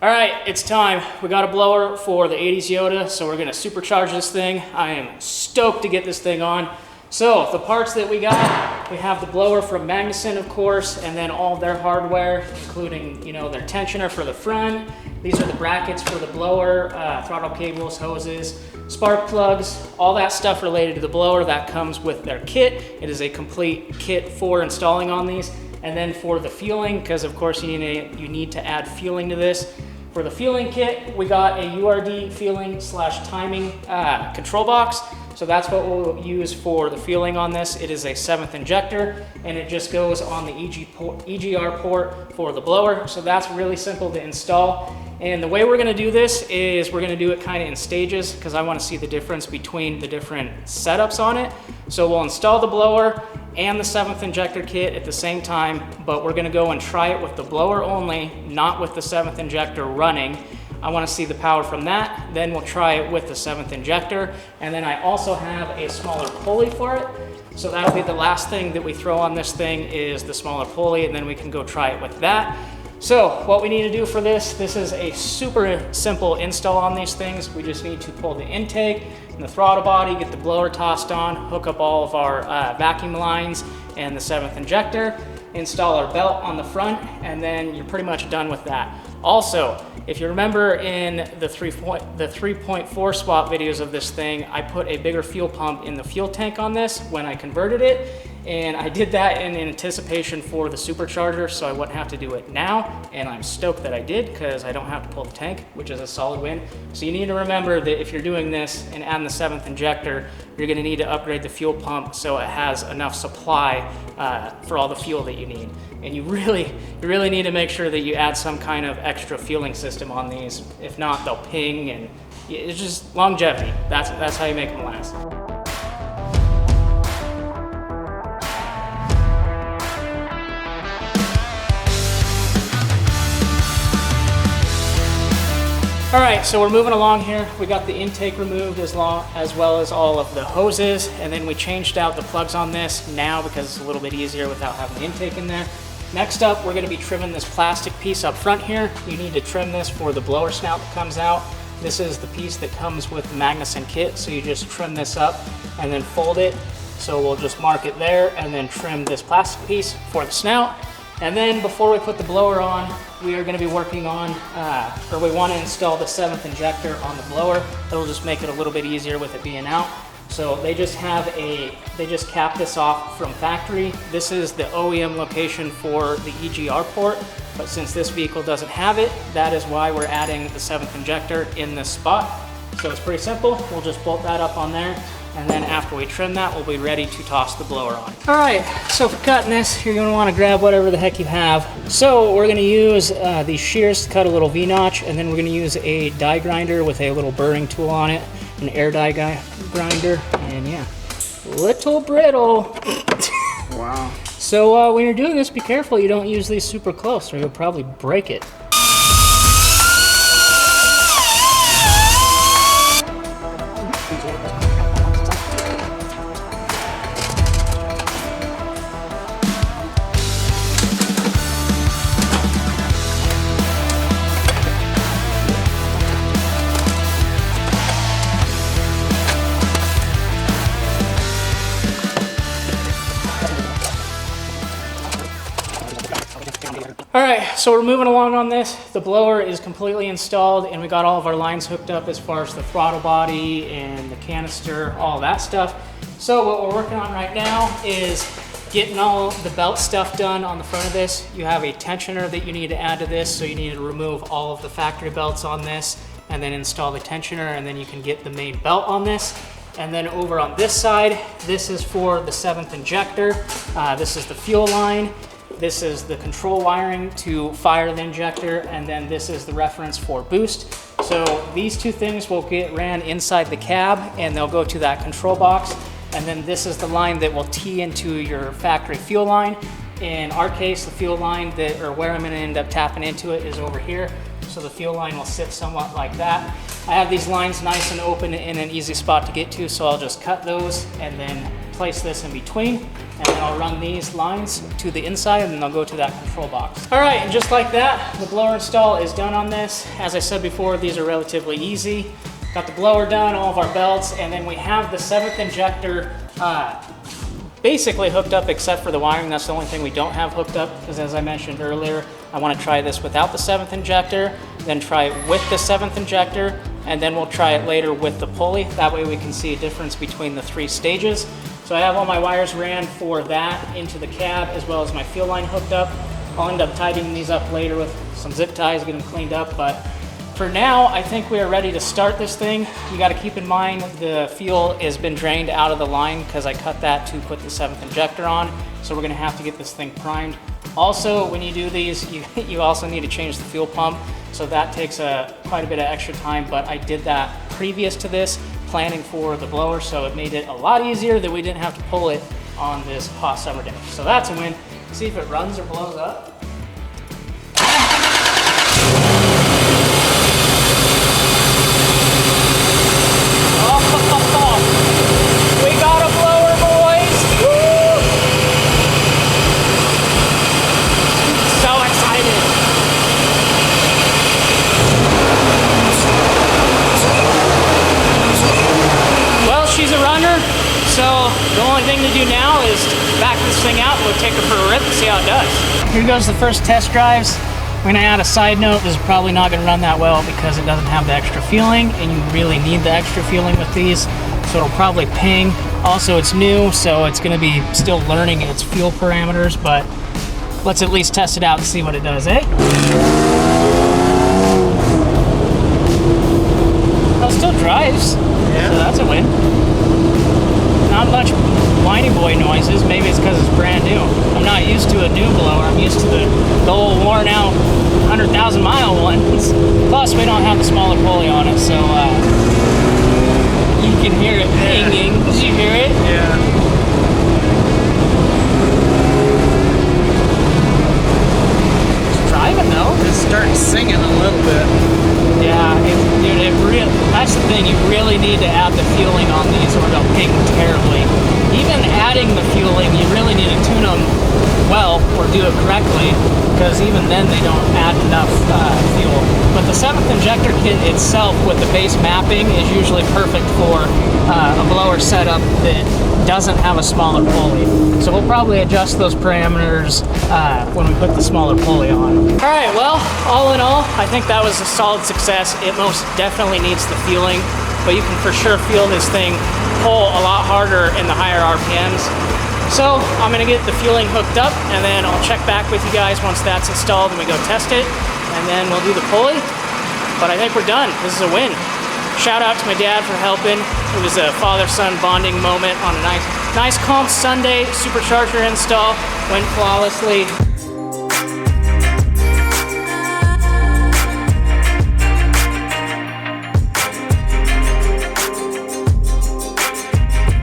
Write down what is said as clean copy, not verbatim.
All right, it's time. We got a blower for the 80s Yoda, so we're gonna supercharge this thing. I am stoked to get this thing on. So the parts that we got, we have the blower from Magnuson, of course, and then all their hardware, including, their tensioner for the front. These are the brackets for the blower, throttle cables, hoses, spark plugs, all that stuff related to the blower that comes with their kit. It is a complete kit for installing on these. And then for the fueling, because of course you need to add fueling to this. For the fueling kit, we got a URD fueling / timing control box. So that's what we'll use for the fueling on this. It is a 7th injector, and it just goes on the EGR port for the blower. So that's really simple to install. And the way we're gonna do this is we're gonna do it kind of in stages because I wanna see the difference between the different setups on it. So we'll install the blower and the 7th injector kit at the same time, but we're gonna go and try it with the blower only, not with the 7th injector running. I wanna see the power from that, then we'll try it with the 7th injector, and then I also have a smaller pulley for it. So that'll be the last thing that we throw on this thing is the smaller pulley, and then we can go try it with that. So what we need to do for this is a super simple install on these things. We just need to pull the intake and the throttle body, get the blower tossed on, hook up all of our vacuum lines and the 7th injector, install our belt on the front, and then you're pretty much done with that. Also, if you remember in the 3.4 swap videos of this thing, I put a bigger fuel pump in the fuel tank on this when I converted it. And I did that in anticipation for the supercharger, so I wouldn't have to do it now. And I'm stoked that I did because I don't have to pull the tank, which is a solid win. So you need to remember that if you're doing this and adding the 7th injector, you're gonna need to upgrade the fuel pump so it has enough supply for all the fuel that you need. And you really need to make sure that you add some kind of extra fueling system on these. If not, they'll ping, and it's just longevity. That's how you make them last. All right, so we're moving along here. We got the intake removed as well as all of the hoses, and then we changed out the plugs on this now because it's a little bit easier without having the intake in there. Next up, we're gonna be trimming this plastic piece up front here. You need to trim this for the blower snout that comes out. This is the piece that comes with the Magnuson kit, so you just trim this up and then fold it. So we'll just mark it there and then trim this plastic piece for the snout. And then before we put the blower on, we are gonna be working on, we wanna install the 7th injector on the blower. It'll just make it a little bit easier with it being out. So they just cap this off from factory. This is the OEM location for the EGR port, but since this vehicle doesn't have it, that is why we're adding the 7th injector in this spot. So it's pretty simple. We'll just bolt that up on there. And then after we trim that, we'll be ready to toss the blower on. All right, so for cutting this, you're gonna wanna grab whatever the heck you have. So we're gonna use these shears to cut a little V-notch, and then we're gonna use a die grinder with a little burring tool on it, an air die grinder, and yeah, little brittle. Wow. So when you're doing this, be careful you don't use these super close or you'll probably break it. All right, so we're moving along on this. The blower is completely installed and we got all of our lines hooked up as far as the throttle body and the canister, all that stuff. So what we're working on right now is getting all the belt stuff done on the front of this. You have a tensioner that you need to add to this, so you need to remove all of the factory belts on this and then install the tensioner, and then you can get the main belt on this. And then over on this side, this is for the 7th injector. This is the fuel line. This is the control wiring to fire the injector, and then this is the reference for boost. So these two things will get ran inside the cab and they'll go to that control box. And then this is the line that will tee into your factory fuel line. In our case, the fuel line where I'm gonna end up tapping into it is over here. so the fuel line will sit somewhat like that. I have these lines nice and open in an easy spot to get to, so I'll just cut those and then place this in between, and then I'll run these lines to the inside and then they'll go to that control box. All right, and just like that, the blower install is done on this. As I said before, these are relatively easy. Got the blower done, all of our belts, and then we have the 7th injector basically hooked up except for the wiring. That's the only thing we don't have hooked up, because as I mentioned earlier, I want to try this without the 7th injector, then try it with the 7th injector, and then we'll try it later with the pulley. That way we can see a difference between the 3 stages. So I have all my wires ran for that into the cab, as well as my fuel line hooked up. I'll end up tidying these up later with some zip ties, get them cleaned up, but for now, I think we are ready to start this thing. You got to keep in mind the fuel has been drained out of the line because I cut that to put the 7th injector on. So we're going to have to get this thing primed. Also, when you do these, you also need to change the fuel pump. So that takes quite a bit of extra time, but I did that previous to this, planning for the blower. So it made it a lot easier that we didn't have to pull it on this hot summer day. So that's a win. See if it runs or blows up. We got a blower, boys! Woo! So excited! Well, she's a runner, so the only thing to do now is back this thing out and we'll take her for a rip and see how it does. Here goes the first test drives. We're gonna add a side note, this is probably not gonna run that well because it doesn't have the extra fueling, and you really need the extra fueling with these, so it'll probably ping. Also, it's new, so it's gonna be still learning its fuel parameters, but let's at least test it out and see what it does, eh? Oh, it still drives, yeah. So that's a win. Not much whiny boy noises. Maybe it's because it's brand new. I'm not used to a new blower. I'm used to the old worn out 100,000 mile ones. Plus, we don't have the smaller pulley on it, so you can hear it pinging. Did you hear it? Yeah. It's driving though. It's starting singing a little bit. Yeah, dude, that's the thing. You really need to add the fueling on these or they'll ping terribly. Even adding the fueling, you really need to tune them well or do it correctly, because even then they don't add enough fuel. But the 7th injector kit itself with the base mapping is usually perfect for a blower setup that doesn't have a smaller pulley. So we'll probably adjust those parameters when we put the smaller pulley on. All right, well, all in all, I think that was a solid success. It most definitely needs the fueling, but you can for sure feel this thing pull a lot harder in the higher RPMs. So I'm gonna get the fueling hooked up and then I'll check back with you guys once that's installed and we go test it, and then we'll do the pulley. But I think we're done. This is a win. Shout out to my dad for helping. It was a father-son bonding moment on a nice calm Sunday. Supercharger install went flawlessly.